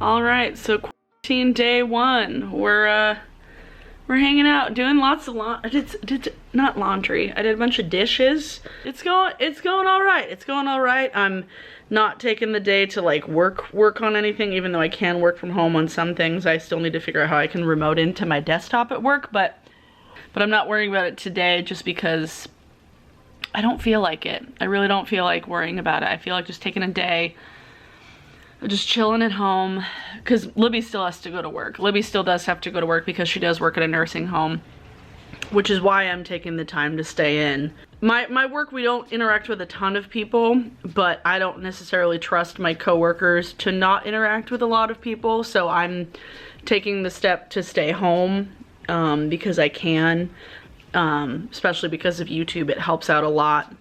Alright, so quarantine day 1. We're hanging out, doing lots of not laundry. I did a bunch of dishes. It's going alright. It's going alright. I'm not taking the day to like work on anything, even though I can work from home on some things. I still need to figure out how I can remote into my desktop at work, but I'm not worrying about it today just because I don't feel like it. I really don't feel like worrying about it. I feel like just taking a day, just chilling at home, because Libby still has to go to work. Libby still does have to go to work because she does work at a nursing home, which is why I'm taking the time to stay in. My work, we don't interact with a ton of people, but I don't necessarily trust my coworkers to not interact with a lot of people, so I'm taking the step to stay home because I can, especially because of YouTube. It helps out a lot.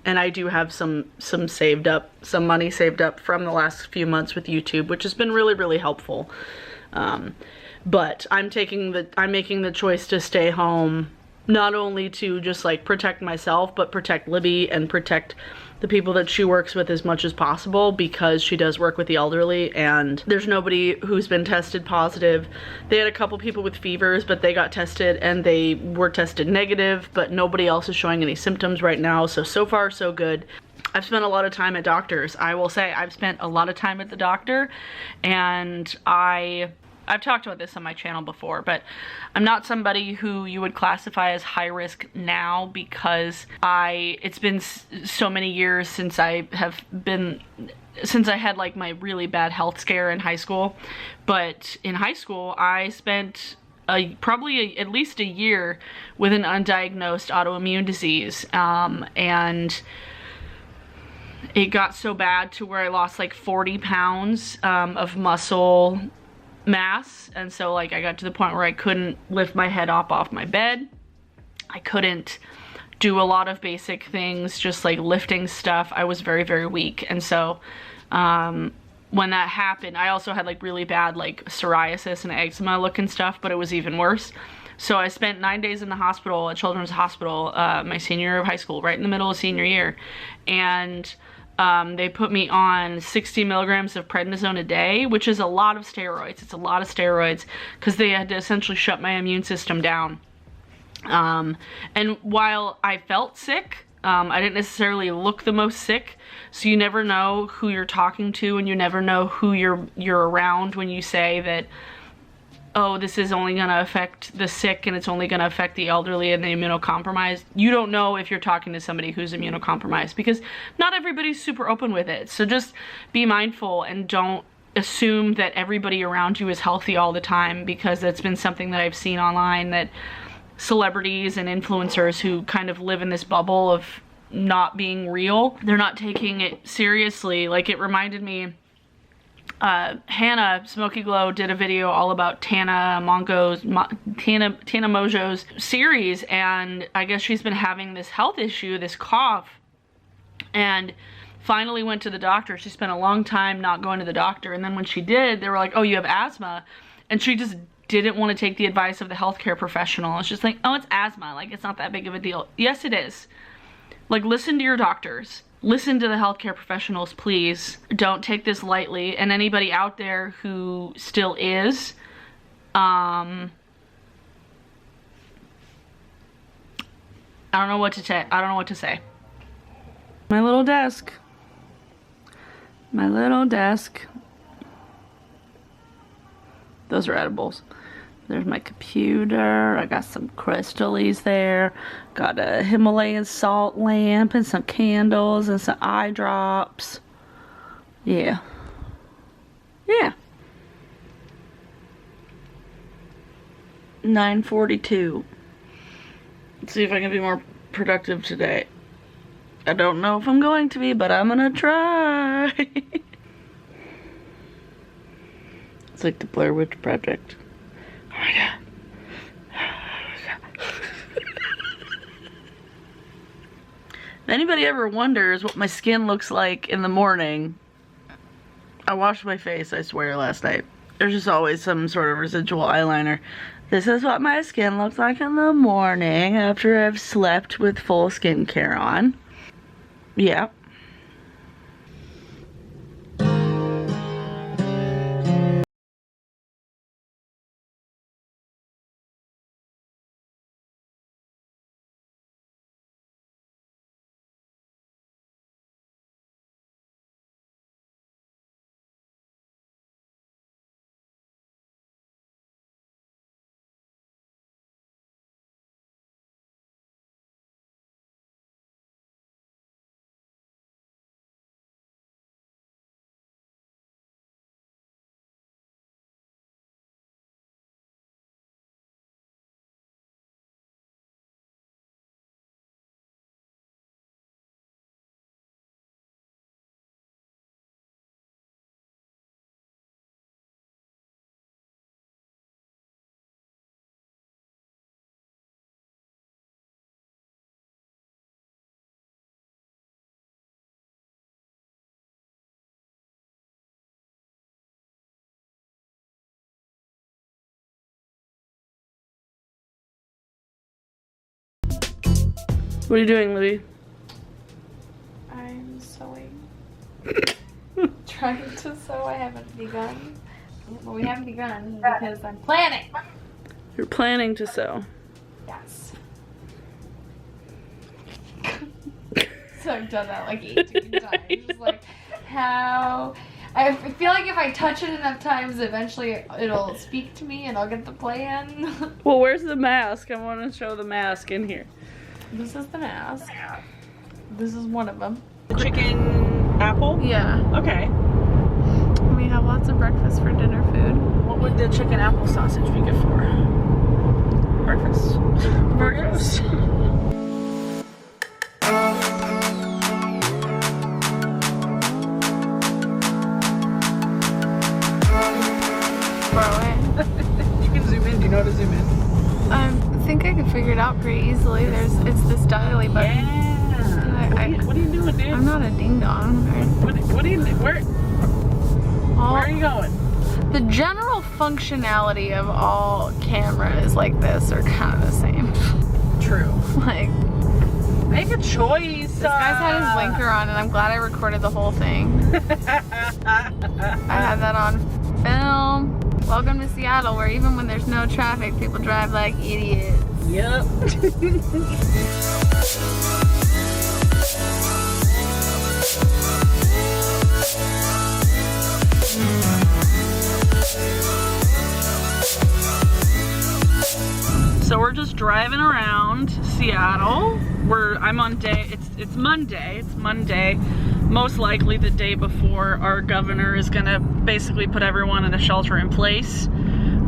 And I do have some money saved up from the last few months with YouTube, which has been really, really helpful. But I'm making the choice to stay home, not only to just like protect myself, but protect Libby and protect the people that she works with as much as possible, because she does work with the elderly and there's nobody who's been tested positive. They had a couple people with fevers, but they got tested and they were tested negative, but nobody else is showing any symptoms right now. So far so good. I've spent a lot of time at doctors. I will say I've spent a lot of time at the doctor, and I've talked about this on my channel before, but I'm not somebody who you would classify as high risk now, because it's been so many years since I had like my really bad health scare in high school. But in high school, I spent probably at least a year with an undiagnosed autoimmune disease, and it got so bad to where I lost like 40 pounds of muscle mass, and so like I got to the point where I couldn't lift my head up off my bed. I couldn't do a lot of basic things, just like lifting stuff. I was very, very weak, and so when that happened, I also had like really bad like psoriasis and eczema looking stuff, but it was even worse. So I spent 9 days in the hospital, at Children's Hospital, my senior year of high school, right in the middle of senior year, and they put me on 60 milligrams of prednisone a day, which is a lot of steroids. It's a lot of steroids because they had to essentially shut my immune system down. And while I felt sick, I didn't necessarily look the most sick, so you never know who you're talking to, and you never know who you're around when you say that, oh, this is only going to affect the sick and it's only going to affect the elderly and the immunocompromised. You don't know if you're talking to somebody who's immunocompromised, because not everybody's super open with it. So just be mindful and don't assume that everybody around you is healthy all the time, because that's been something that I've seen online, that celebrities and influencers who kind of live in this bubble of not being real, they're not taking it seriously. Like, it reminded me, Hannah, Smokey Glow, did a video all about Tana Mongeau's series, and I guess she's been having this health issue, this cough, and finally went to the doctor. She spent a long time not going to the doctor, and then when she did, they were like, oh, you have asthma, and she just didn't want to take the advice of the healthcare professional. It's just like, oh, it's asthma, like, it's not that big of a deal. Yes, it is. Like, listen to your doctors. Listen to the healthcare professionals, please. Don't take this lightly. And anybody out there who still is, I don't know what to say. I don't know what to say. My little desk. My little desk. Those are edibles. There's my computer. I got some crystals there. Got a Himalayan salt lamp and some candles and some eye drops. Yeah. Yeah. 9:42. Let's see if I can be more productive today. I don't know if I'm going to be, but I'm gonna try. It's like the Blair Witch Project. Oh my god. If anybody ever wonders what my skin looks like in the morning, I washed my face, I swear, last night. There's just always some sort of residual eyeliner. This is what my skin looks like in the morning after I've slept with full skincare on. Yeah. What are you doing, Libby? I'm sewing. Trying to sew. I haven't begun. Well, we haven't begun because I'm planning. You're planning to sew. Yes. So I've done that like 18 times. Just like how I feel like if I touch it enough times, eventually it'll speak to me and I'll get the plan. Well, where's the mask? I want to show the mask in here. This is the mask. This is one of them. Chicken apple? Yeah. Okay. We have lots of breakfast for dinner food. What would the chicken apple sausage be good for? Breakfast. Burgers. Far away. You can zoom in. Do you know how to zoom in? I think I could figure it out pretty easily. It's this dialy button. Yeah. What are you doing, dude? I'm not a ding dong. What are you doing? Where are you going? The general functionality of all cameras like this are kind of the same. True. Like, make a choice. This guy's had his blinker on, and I'm glad I recorded the whole thing. I had that on film. Welcome to Seattle, where even when there's no traffic, people drive like idiots. Yep. So we're just driving around Seattle. I'm on day, it's Monday. It's Monday. Most likely the day before our governor is gonna basically put everyone in a shelter in place,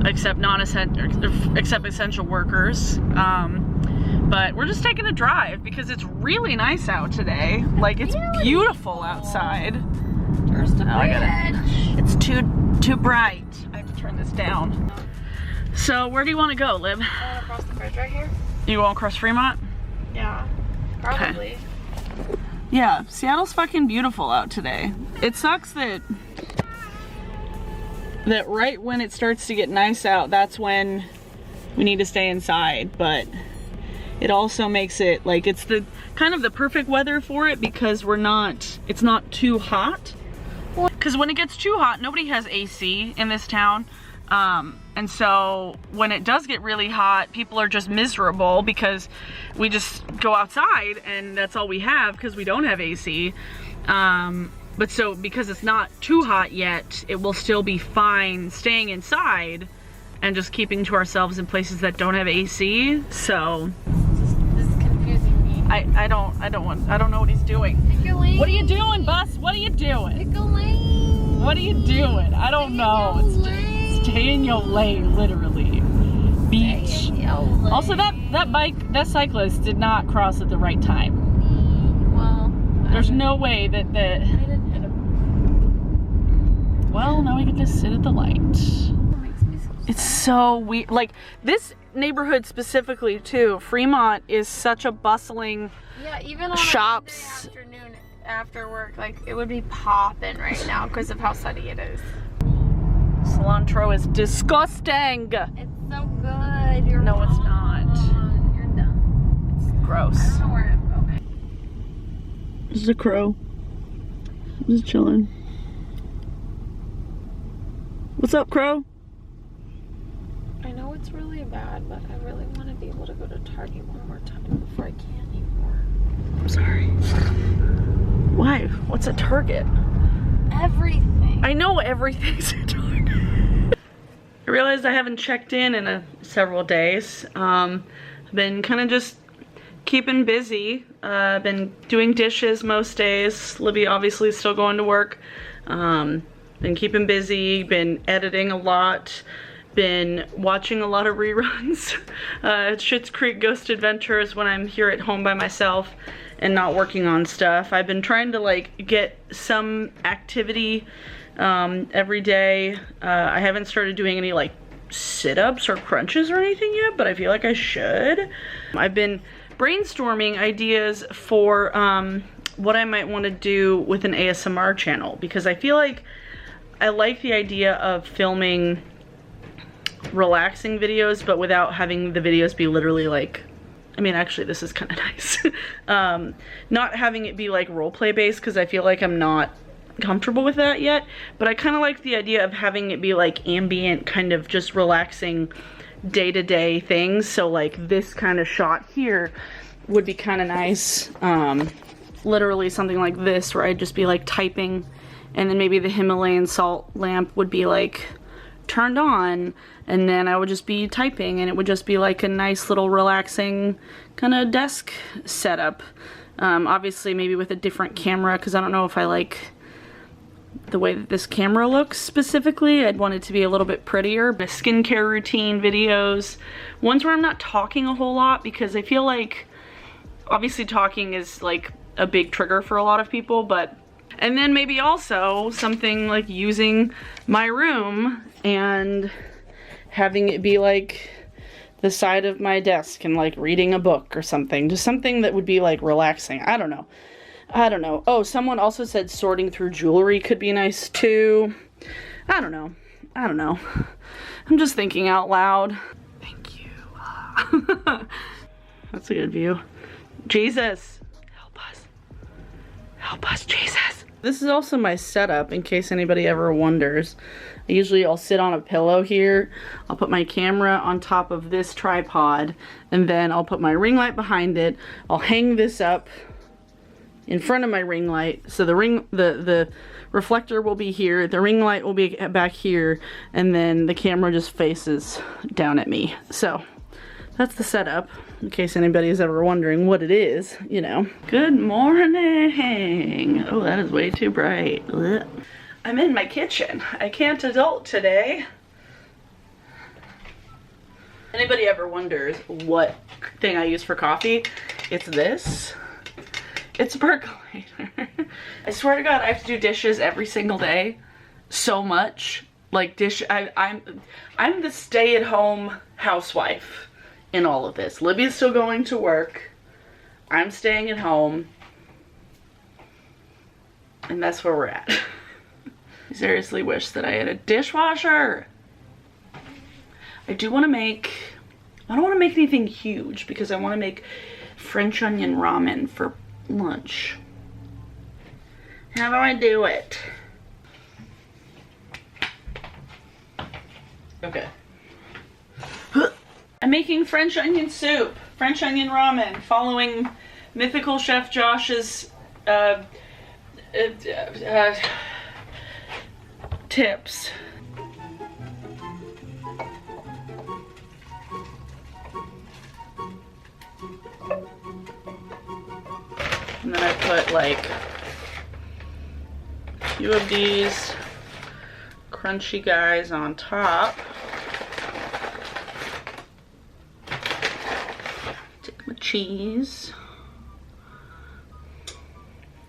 except essential workers. But we're just taking a drive because it's really nice out today. Like, it's beautiful outside. It's too bright. I have to turn this down. So where do you want to go, Lib? Across the bridge right here? You going across Fremont? Yeah, probably. Okay. Yeah, Seattle's fucking beautiful out today. It sucks that right when it starts to get nice out, that's when we need to stay inside, but it also makes it like it's the kind of the perfect weather for it because it's not too hot. Because when it gets too hot, nobody has AC in this town. And so when it does get really hot, people are just miserable because we just go outside and that's all we have because we don't have AC. But so because it's not too hot yet, it will still be fine staying inside and just keeping to ourselves in places that don't have AC. So This is confusing me. I don't know what he's doing. Pick a lane. What are you doing, Bus? What are you doing? Pick a lane. What are you doing? I don't know. Stay in your lane, literally. Beach. Also, that cyclist did not cross at the right time. Well, there's no way that I didn't hit him. Well, now we get to sit at the light. That makes me so sad. It's so weird. Like, this neighborhood specifically, too, Fremont is such a bustling even on shops. a Monday afternoon after work, like, it would be popping right now because of how sunny it is. Cilantro is disgusting. It's so good. You're No, it's not. You're dumb. It's gross. I don't know where I'm going. This is a crow. Just chilling. What's up, crow? I know it's really bad, but I really want to be able to go to Target one more time before I can't anymore. I'm sorry. Why? What's a Target? Everything. I know everything's a Target. I realized I haven't checked in several days. I've been kind of just keeping busy. I've been doing dishes most days. Libby obviously is still going to work. Been keeping busy, been editing a lot, been watching a lot of reruns. Schitt's Creek Ghost Adventures when I'm here at home by myself and not working on stuff. I've been trying to like get some activity every day. I haven't started doing any like sit-ups or crunches or anything yet, but I feel like I should. I've been brainstorming ideas for what I might want to do with an ASMR channel because I feel like I like the idea of filming relaxing videos but without having the videos be literally like I mean, actually, this is kind of nice. Not having it be like role play based, because I feel like I'm not comfortable with that yet, but I kind of like the idea of having it be like ambient, kind of just relaxing day-to-day things. So like this kind of shot here would be kind of nice. Literally something like this where I'd just be like typing, and then maybe the Himalayan salt lamp would be like turned on, and then I would just be typing, and it would just be like a nice little relaxing kind of desk setup. Obviously maybe with a different camera, because I don't know if I like the way that this camera looks specifically. I'd want it to be a little bit prettier. The skincare routine videos, ones where I'm not talking a whole lot, because I feel like obviously talking is like a big trigger for a lot of people, but and then maybe also something like using my room and having it be like the side of my desk and like reading a book or something. Just something that would be like relaxing. I don't know. I don't know. Oh, someone also said sorting through jewelry could be nice too. I don't know. I don't know. I'm just thinking out loud. Thank you. That's a good view. Jesus, help us. Help us, Jesus. This is also my setup in case anybody ever wonders. Usually I'll sit on a pillow here. I'll put my camera on top of this tripod, and then I'll put my ring light behind it. I'll hang this up in front of my ring light, so the reflector will be here, the ring light will be back here, and then the camera just faces down at me. So that's the setup, in case anybody is ever wondering what it is, you know. Good morning. Oh, that is way too bright. Ugh. I'm in my kitchen. I can't adult today. Anybody ever wonders what thing I use for coffee? It's this. It's a percolator. I swear to God, I have to do dishes every single day. So much. Like I'm the stay-at-home housewife in all of this. Libby's still going to work. I'm staying at home. And that's where we're at. I seriously wish that I had a dishwasher. I don't want to make anything huge, because I want to make French onion ramen for lunch. How do I do it? Okay. I'm making French onion soup, French onion ramen, following mythical chef Josh's tips. And then I put like a few of these crunchy guys on top. Take my cheese,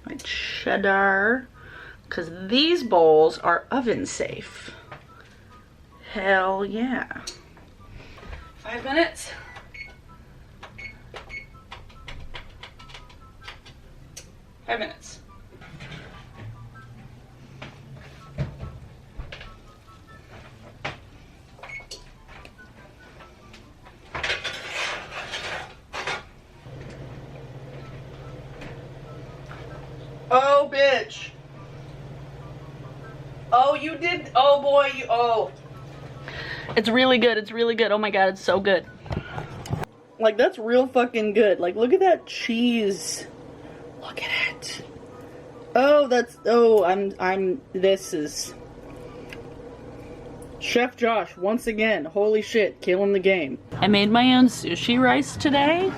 my cheddar, because these bowls are oven safe. Hell yeah. 5 minutes. Minutes. Oh, bitch. Oh, you did. Oh, boy. Oh. It's really good. It's really good. Oh, my God. It's so good. Like, that's real fucking good. Like, look at that cheese. Look at it. Oh, this is Chef Josh once again. Holy shit, killing the game. I made my own sushi rice today.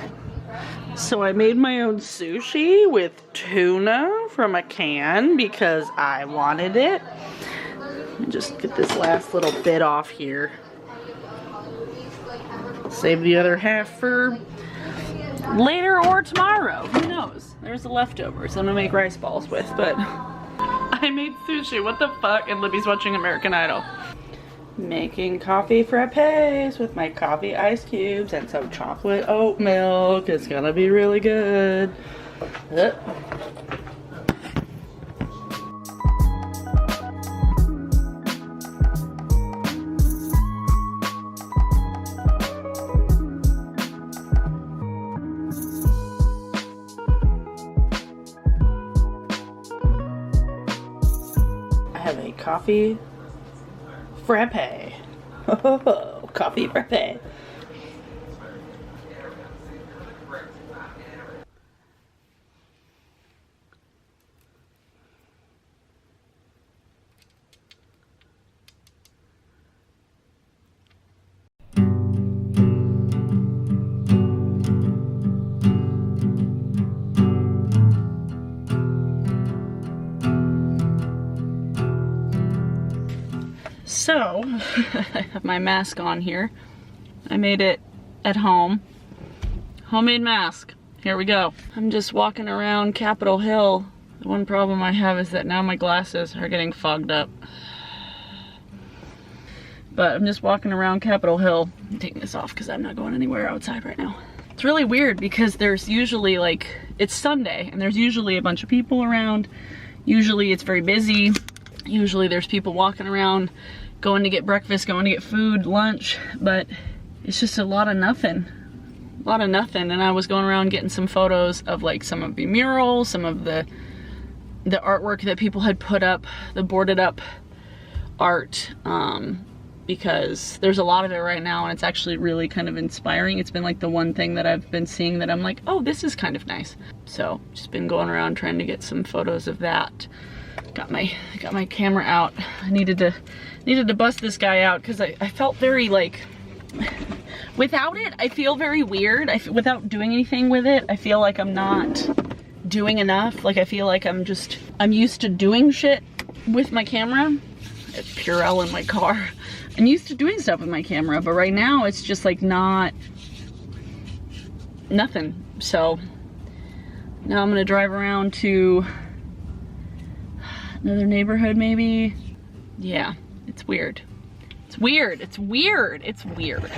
So I made my own sushi with tuna from a can because I wanted it. Let me just get this last little bit off here. Save the other half for later or tomorrow. Who knows? There's the leftovers I'm gonna make rice balls with, but I made sushi. What the fuck? And Libby's watching American Idol. Making coffee frappes with my coffee ice cubes and some chocolate oat milk. It's gonna be really good. Coffee frappe. Oh, coffee frappe. So, I have my mask on here. I made it at home. Homemade mask. Here we go. I'm just walking around Capitol Hill. The one problem I have is that now my glasses are getting fogged up. But I'm just walking around Capitol Hill. I'm taking this off because I'm not going anywhere outside right now. It's really weird because there's usually like, it's Sunday and there's usually a bunch of people around. Usually it's very busy. Usually there's people walking around, going to get breakfast, going to get food, lunch, but it's just a lot of nothing. A lot of nothing. And I was going around getting some photos of like some of the murals, some of the artwork that people had put up, the boarded up art, because there's a lot of it right now and it's actually really kind of inspiring. It's been like the one thing that I've been seeing that I'm like, oh, this is kind of nice. So just been going around trying to get some photos of that. Got my camera out. I needed to bust this guy out because I felt very like, without it, I feel very weird. Without doing anything with it, I feel like I'm not doing enough. Like I feel like I'm used to doing shit with my camera. It's Purell in my car. I'm used to doing stuff with my camera, but right now it's just like nothing. So now I'm gonna drive around to another neighborhood maybe. Yeah, it's weird. It's weird. It's weird. It's weird.